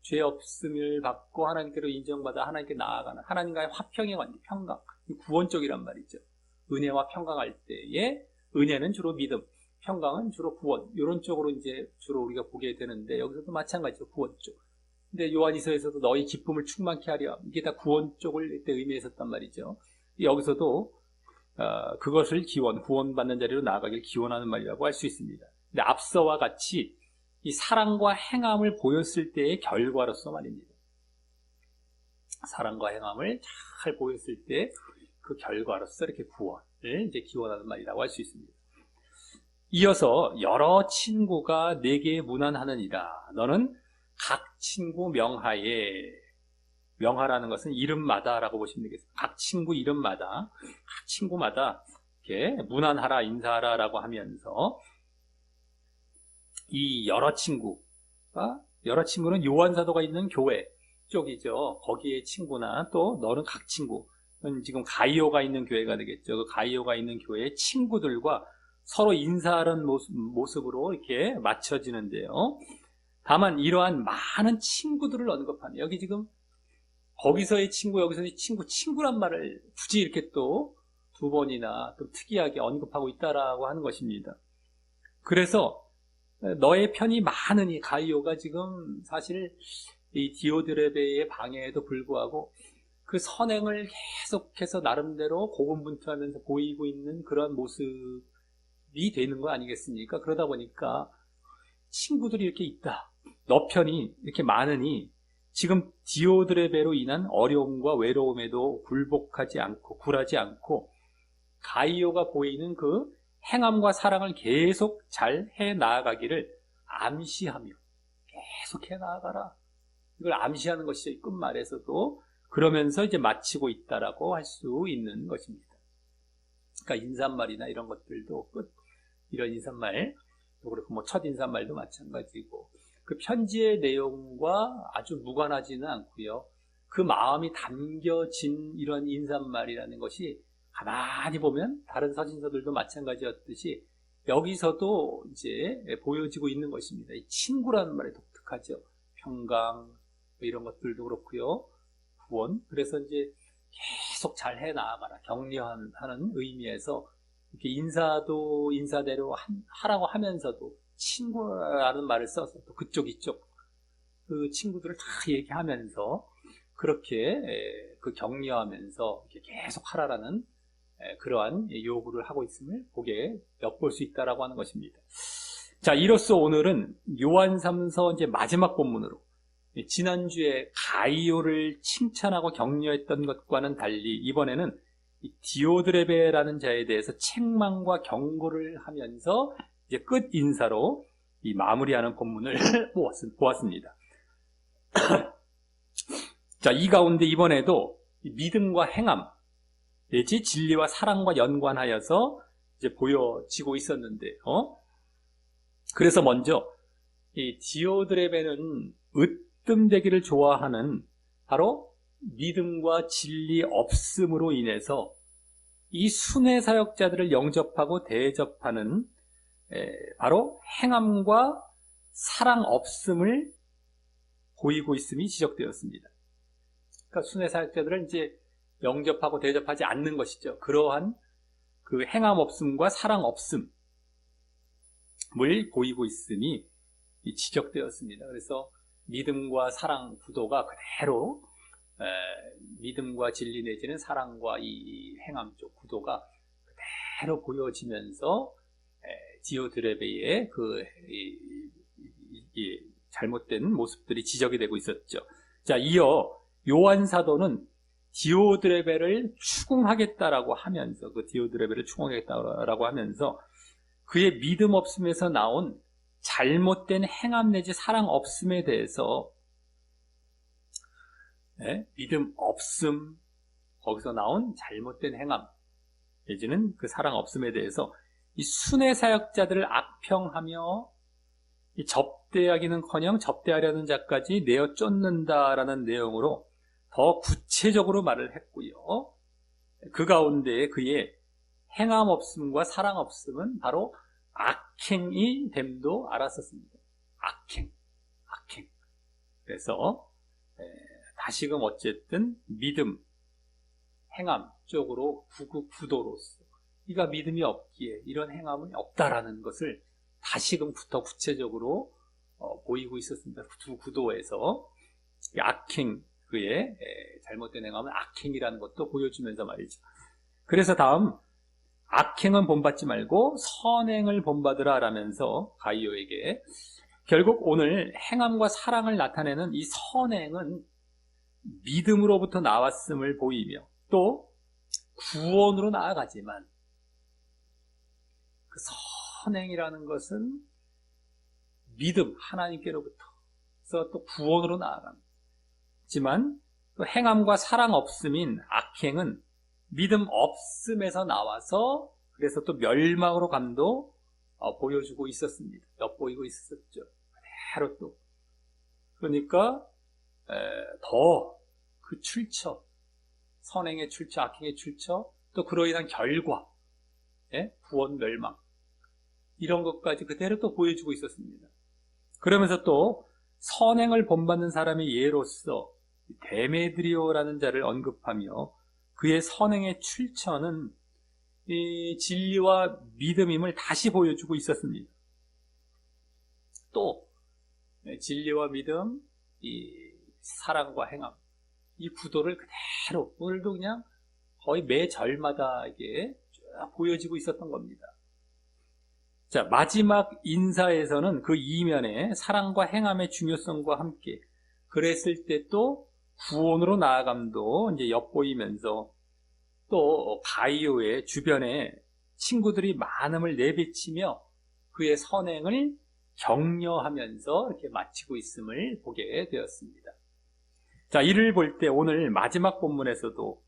죄 없음을 받고 하나님께로 인정받아 하나님께 나아가는 하나님과의 화평의 관계, 평강, 구원 쪽이란 말이죠. 은혜와 평강할 때에 은혜는 주로 믿음, 평강은 주로 구원, 이런 쪽으로 이제 주로 우리가 보게 되는데 여기서도 마찬가지죠. 구원 쪽. 근데 요한이서에서도 너희 기쁨을 충만케 하려, 이게 다 구원 쪽을 이때 의미했었단 말이죠. 여기서도 그것을 구원받는 자리로 나아가길 기원하는 말이라고 할 수 있습니다. 근데 앞서와 같이 이 사랑과 행함을 보였을 때의 결과로서 말입니다. 사랑과 행함을 잘 보였을 때 그 결과로서 이렇게 구원을 이제 기원하는 말이라고 할 수 있습니다. 이어서 여러 친구가 내게 문안하느니라. 너는 각 친구 명하라는 것은 이름마다라고 보시면 되겠습니다. 각 친구 이름마다, 각 친구마다 이렇게 문안하라, 인사하라라고 하면서 이 여러 친구는 요한 사도가 있는 교회 쪽이죠. 거기에 친구나 또 너는 각 친구, 지금 가이오가 있는 교회가 되겠죠. 그 가이오가 있는 교회의 친구들과 서로 인사하는 모습으로 이렇게 맞춰지는데요. 다만 이러한 많은 친구들을 언급하는, 여기 지금 거기서의 친구, 여기서의 친구란 말을 굳이 이렇게 또 두 번이나 또 특이하게 언급하고 있다라고 하는 것입니다. 그래서 너의 편이 많으니, 가이오가 지금 사실 이 디오드레베의 방해에도 불구하고 그 선행을 계속해서 나름대로 고군분투하면서 보이고 있는 그런 모습이 되는 거 아니겠습니까? 그러다 보니까 친구들이 이렇게 있다, 너 편이 이렇게 많으니 지금 디오드레베로 인한 어려움과 외로움에도 굴하지 않고 가이오가 보이는 그 행함과 사랑을 계속 잘 해 나아가기를 암시하며 계속 해 나아가라, 이걸 암시하는 것이죠. 이 끝말에서도. 그러면서 이제 마치고 있다라고 할 수 있는 것입니다. 그러니까 인사말이나 이런 것들도 이런 인사말, 또 그렇고 첫 인사말도 마찬가지고, 그 편지의 내용과 아주 무관하지는 않고요. 그 마음이 담겨진 이런 인사말이라는 것이 가만히 보면 다른 서신서들도 마찬가지였듯이 여기서도 이제 보여지고 있는 것입니다. 이 친구라는 말이 독특하죠. 평강, 이런 것들도 그렇고요. 구원. 그래서 이제 계속 잘 해 나아가라, 격려하는 의미에서 이렇게 인사대로 하라고 하면서도 친구라는 말을 써서 또 그쪽 이쪽 그 친구들을 다 얘기하면서 그렇게 그 격려하면서 이렇게 계속 하라라는 그러한 요구를 하고 있음을 엿볼 수 있다라고 하는 것입니다. 자, 이로써 오늘은 요한3서 이제 마지막 본문으로, 지난주에 가이오를 칭찬하고 격려했던 것과는 달리 이번에는 디오드레베라는 자에 대해서 책망과 경고를 하면서 이제 끝 인사로 이 마무리하는 본문을 보았습니다. 자, 이 가운데 이번에도 믿음과 행함, 내지 진리와 사랑과 연관하여서 이제 보여지고 있었는데요. 그래서 먼저 이 디오드레베는 으뜸되기를 좋아하는 바로 믿음과 진리 없음으로 인해서 이 순회 사역자들을 영접하고 대접하는 바로 행함과 사랑 없음을 보이고 있음이 지적되었습니다. 그러니까 순회 사역자들을 이제 영접하고 대접하지 않는 것이죠. 그러한 그 행함 없음과 사랑 없음을 보이고 있음이 지적되었습니다. 그래서 믿음과 사랑 구도가 그대로 믿음과 진리 내지는 사랑과 이 행함 쪽 구도가 그대로 보여지면서 디오드레베의 잘못된 모습들이 지적이 되고 있었죠. 자, 이어 요한 사도는 디오드레베를 추궁하겠다라고 하면서 그의 믿음 없음에서 나온 잘못된 행함 내지 사랑 없음에 대해서, 믿음 없음, 거기서 나온 잘못된 행함 내지는 그 사랑 없음에 대해서 이 순회 사역자들을 악평하며 이 접대하기는커녕 접대하려는 자까지 내어 쫓는다라는 내용으로 더 구체적으로 말을 했고요. 그 가운데 그의 행함 없음과 사랑 없음은 바로 악행이 됨도 알았었습니다. 악행. 그래서 다시금 어쨌든 믿음, 행함 쪽으로 구도로서 이가 믿음이 없기에 이런 행함은 없다라는 것을 다시금 더 구체적으로 보이고 있었습니다. 두 구도에서 악행, 그의 잘못된 행함은 악행이라는 것도 보여주면서 말이죠. 그래서 다음 악행은 본받지 말고 선행을 본받으라 라면서 가이오에게 결국 오늘 행함과 사랑을 나타내는 이 선행은 믿음으로부터 나왔음을 보이며 또 구원으로 나아가지만 그 선행이라는 것은 믿음, 하나님께로부터 또 구원으로 나아가지만 또 행함과 사랑 없음인 악행은 믿음 없음에서 나와서 그래서 또 멸망으로 감도 보여주고 있었습니다. 엿보이고 있었죠. 그대로 또. 그러니까 더 그 출처, 선행의 출처, 악행의 출처, 또 그로 인한 결과, 구원, 멸망 이런 것까지 그대로 또 보여주고 있었습니다. 그러면서 또 선행을 본받는 사람의 예로서 데메드리오라는 자를 언급하며 그의 선행의 출처는 이 진리와 믿음임을 다시 보여주고 있었습니다. 또 진리와 믿음, 이 사랑과 행함, 이 구도를 그대로 오늘도 그냥 거의 매 절마다 이게 쭉 보여지고 있었던 겁니다. 자, 마지막 인사에서는 그 이면에 사랑과 행함의 중요성과 함께 그랬을 때 또 구원으로 나아감도 이제 엿보이면서 또 가이오의 주변에 친구들이 많음을 내비치며 그의 선행을 격려하면서 이렇게 마치고 있음을 보게 되었습니다. 자, 이를 볼 때 오늘 마지막 본문에서도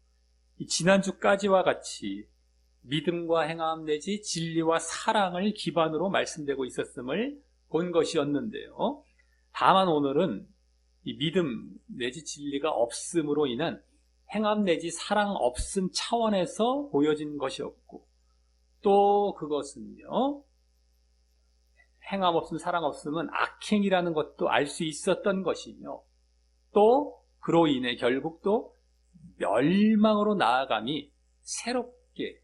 지난주까지와 같이 믿음과 행함 내지 진리와 사랑을 기반으로 말씀되고 있었음을 본 것이었는데요. 다만 오늘은 이 믿음 내지 진리가 없음으로 인한 행함 내지 사랑 없음 차원에서 보여진 것이었고 또 그것은요, 행함 없음 사랑 없음은 악행이라는 것도 알 수 있었던 것이며 또 그로 인해 결국 또 멸망으로 나아감이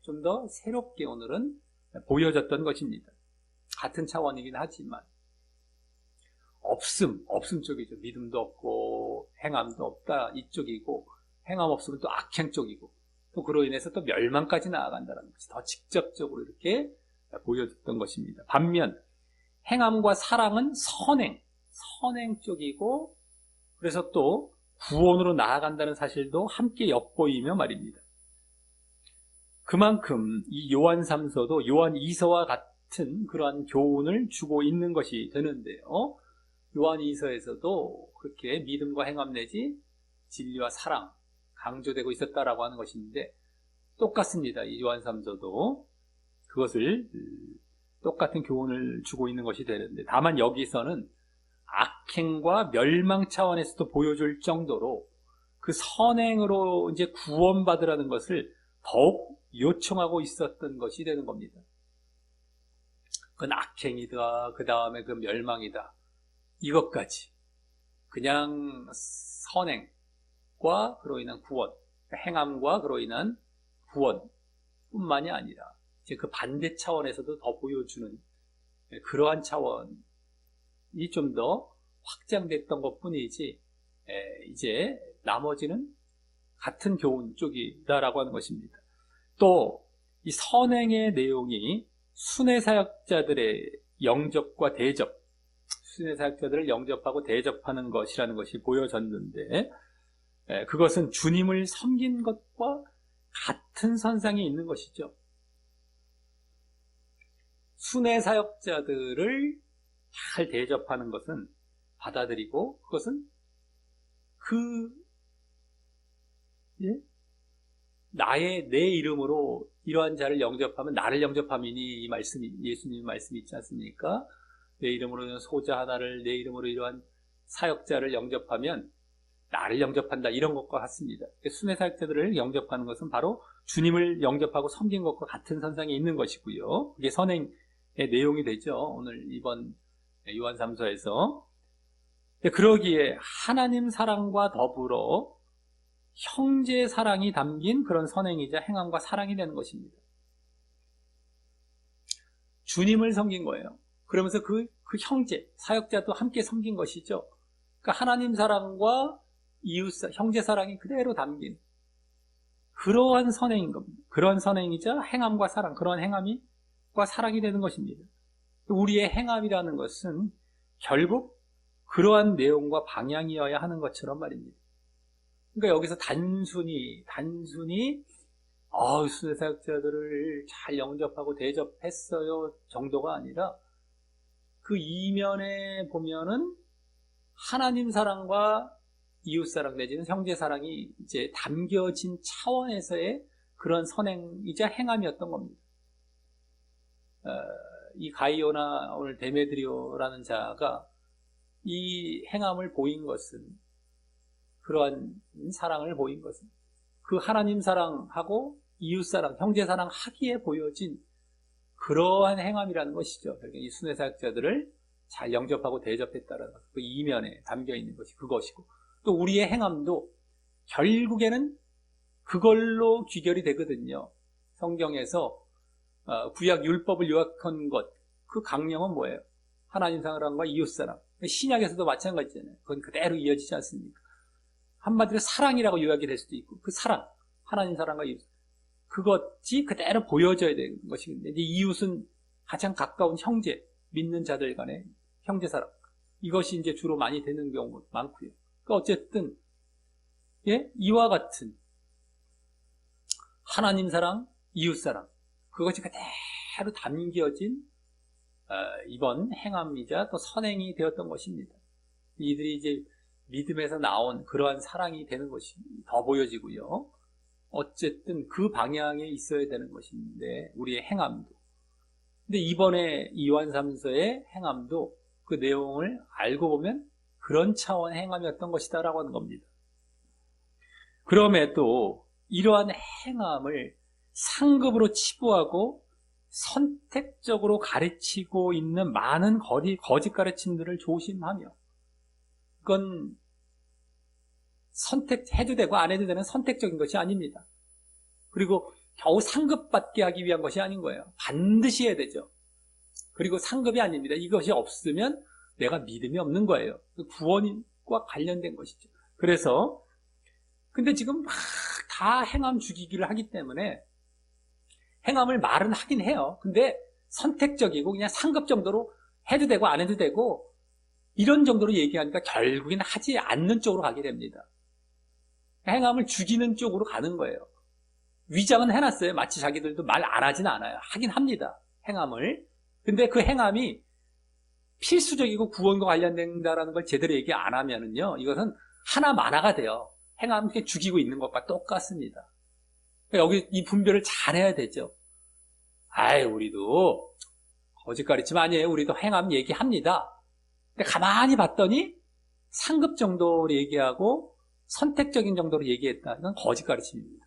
좀 더 새롭게 오늘은 보여졌던 것입니다. 같은 차원이긴 하지만 없음 쪽이죠. 믿음도 없고 행함도 없다 이쪽이고 행함 없으면 또 악행 쪽이고 또 그로 인해서 또 멸망까지 나아간다는 것이 더 직접적으로 이렇게 보여졌던 것입니다. 반면 행함과 사랑은 선행 쪽이고 그래서 또 구원으로 나아간다는 사실도 함께 엿보이며 말입니다. 그만큼 이 요한 3서도 요한 2서와 같은 그러한 교훈을 주고 있는 것이 되는데요. 요한 2서에서도 그렇게 믿음과 행함 내지 진리와 사랑 강조되고 있었다라고 하는 것인데 똑같습니다. 이 요한 3서도 그것을 똑같은 교훈을 주고 있는 것이 되는데 다만 여기서는 악행과 멸망 차원에서도 보여줄 정도로 그 선행으로 이제 구원받으라는 것을 더욱 요청하고 있었던 것이 되는 겁니다. 그건 악행이다, 그 다음에 그 멸망이다. 이것까지 그냥 선행과 그로 인한 구원, 행함과 그로 인한 구원뿐만이 아니라 이제 그 반대 차원에서도 더 보여주는 그러한 차원이 좀 더 확장됐던 것뿐이지 이제 나머지는 같은 교훈 쪽이다라고 하는 것입니다. 또 이 선행의 내용이 순회 사역자들의 영접과 대접, 순회 사역자들을 영접하고 대접하는 것이라는 것이 보여졌는데 그것은 주님을 섬긴 것과 같은 선상에 있는 것이죠. 순회 사역자들을 잘 대접하는 것은 받아들이고 그것은 내 이름으로 이러한 자를 영접하면 나를 영접함이니, 이 말씀이, 예수님 말씀이 있지 않습니까? 내 이름으로 소자 하나를, 내 이름으로 이러한 사역자를 영접하면 나를 영접한다, 이런 것과 같습니다. 순회 사역자들을 영접하는 것은 바로 주님을 영접하고 섬긴 것과 같은 선상에 있는 것이고요. 그게 선행의 내용이 되죠. 오늘 이번 요한 3서에서. 그러기에 하나님 사랑과 더불어 형제 사랑이 담긴 그런 선행이자 행함과 사랑이 되는 것입니다. 주님을 섬긴 거예요. 그러면서 그 형제, 사역자도 함께 섬긴 것이죠. 그러니까 하나님 사랑과 형제 사랑이 그대로 담긴 그러한 선행인 겁니다. 그런 선행이자 행함과 사랑, 그런 행함과 사랑이 되는 것입니다. 우리의 행함이라는 것은 결국 그러한 내용과 방향이어야 하는 것처럼 말입니다. 그러니까 여기서 단순히 순회 사역자들을 잘 영접하고 대접했어요 정도가 아니라 그 이면에 보면은 하나님 사랑과 이웃 사랑 내지는 형제 사랑이 이제 담겨진 차원에서의 그런 선행이자 행함이었던 겁니다. 이 가이오나 오늘 데메드리오라는 자가 이 행함을 보인 것은, 그러한 사랑을 보인 것은 그 하나님 사랑하고 이웃 사랑, 형제 사랑 하기에 보여진 그러한 행함이라는 것이죠. 이 순회 사역자들을 잘 영접하고 대접했다라는 것, 그 이면에 담겨 있는 것이 그것이고, 또 우리의 행함도 결국에는 그걸로 귀결이 되거든요. 성경에서 구약 율법을 요약한 것, 그 강령은 뭐예요? 하나님 사랑과 이웃 사랑. 신약에서도 마찬가지잖아요. 그건 그대로 이어지지 않습니까? 한마디로 사랑이라고 요약이 될 수도 있고, 그 사랑, 하나님 사랑과 이웃, 그것이 그대로 보여져야 되는 것이거든요. 이제 이웃은 가장 가까운 형제, 믿는 자들 간의 형제 사랑. 이것이 이제 주로 많이 되는 경우가 많고요. 그러니까 어쨌든, 이와 같은 하나님 사랑, 이웃 사랑, 그것이 그대로 담겨진 이번 행함이자 또 선행이 되었던 것입니다. 이들이 이제 믿음에서 나온 그러한 사랑이 되는 것이 더 보여지고요. 어쨌든 그 방향에 있어야 되는 것인데, 우리의 행함도. 근데 이번에 요한 3서의 행함도 그 내용을 알고 보면 그런 차원의 행함이었던 것이다라고 하는 겁니다. 그럼에도 이러한 행함을 상급으로 치부하고 선택적으로 가르치고 있는 많은 거짓 가르침들을 조심하며, 그건 선택해도 되고 안 해도 되는 선택적인 것이 아닙니다. 그리고 겨우 상급받게 하기 위한 것이 아닌 거예요. 반드시 해야 되죠. 그리고 상급이 아닙니다. 이것이 없으면 내가 믿음이 없는 거예요. 구원과 관련된 것이죠. 그래서 근데 지금 막 다 행함 죽이기를 하기 때문에 행함을 말은 하긴 해요. 근데 선택적이고 그냥 상급 정도로 해도 되고 안 해도 되고 이런 정도로 얘기하니까 결국엔 하지 않는 쪽으로 가게 됩니다. 행함을 죽이는 쪽으로 가는 거예요. 위장은 해놨어요. 마치 자기들도 말 안 하진 않아요. 하긴 합니다. 행함을. 근데 그 행함이 필수적이고 구원과 관련된다라는 걸 제대로 얘기 안 하면은요, 이것은 하나만화가 돼요. 행함을 죽이고 있는 것과 똑같습니다. 여기 이 분별을 잘해야 되죠. 우리도 거짓 가르침 아니에요. 우리도 행함 얘기합니다. 근데 가만히 봤더니 상급 정도로 얘기하고 선택적인 정도로 얘기했다. 이건 거짓 가르침입니다.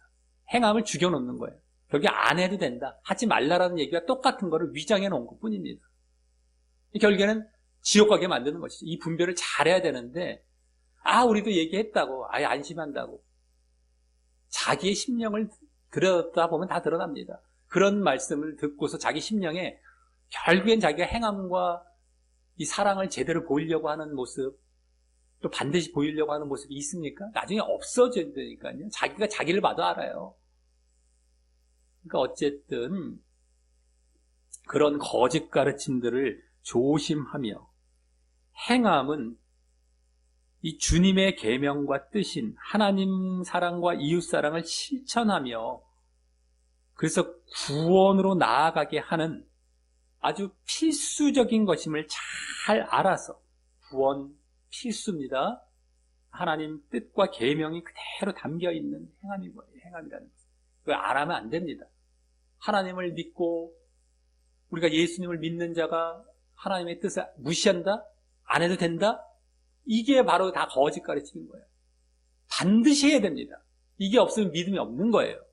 행함을 죽여놓는 거예요. 결국에 안 해도 된다, 하지 말라라는 얘기가 똑같은 거를 위장해 놓은 것 뿐입니다. 결국에는 지옥 가게 만드는 것이죠. 이 분별을 잘해야 되는데, 우리도 얘기했다고, 안심한다고. 자기의 심령을 들여다 보면 다 드러납니다. 그런 말씀을 듣고서 자기 심령에 결국엔 자기가 행함과 이 사랑을 제대로 보이려고 하는 모습, 또 반드시 보이려고 하는 모습이 있습니까? 나중에 없어진다니까요. 자기가 자기를 봐도 알아요. 그러니까 어쨌든 그런 거짓 가르침들을 조심하며, 행함은 이 주님의 계명과 뜻인 하나님 사랑과 이웃 사랑을 실천하며 그래서 구원으로 나아가게 하는 아주 필수적인 것임을 잘 알아서, 구원 필수입니다. 하나님 뜻과 계명이 그대로 담겨 있는 행함인 거예요. 행함이라는 것. 그걸 안 하면 안 됩니다. 하나님을 믿고 우리가 예수님을 믿는 자가 하나님의 뜻을 무시한다? 안 해도 된다? 이게 바로 다 거짓 가르치는 거예요. 반드시 해야 됩니다. 이게 없으면 믿음이 없는 거예요.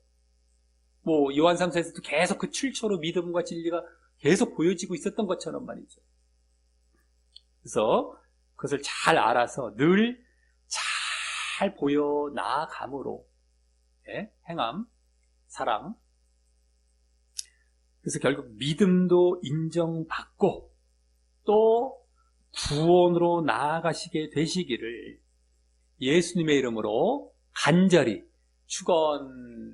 뭐 요한 3서에서도 계속 그 7초로 믿음과 진리가 계속 보여지고 있었던 것처럼 말이죠. 그래서 그것을 잘 알아서 늘 잘 보여 나아감으로 행함, 사랑. 그래서 결국 믿음도 인정받고 또 구원으로 나아가시게 되시기를 예수님의 이름으로 간절히 축원합니다.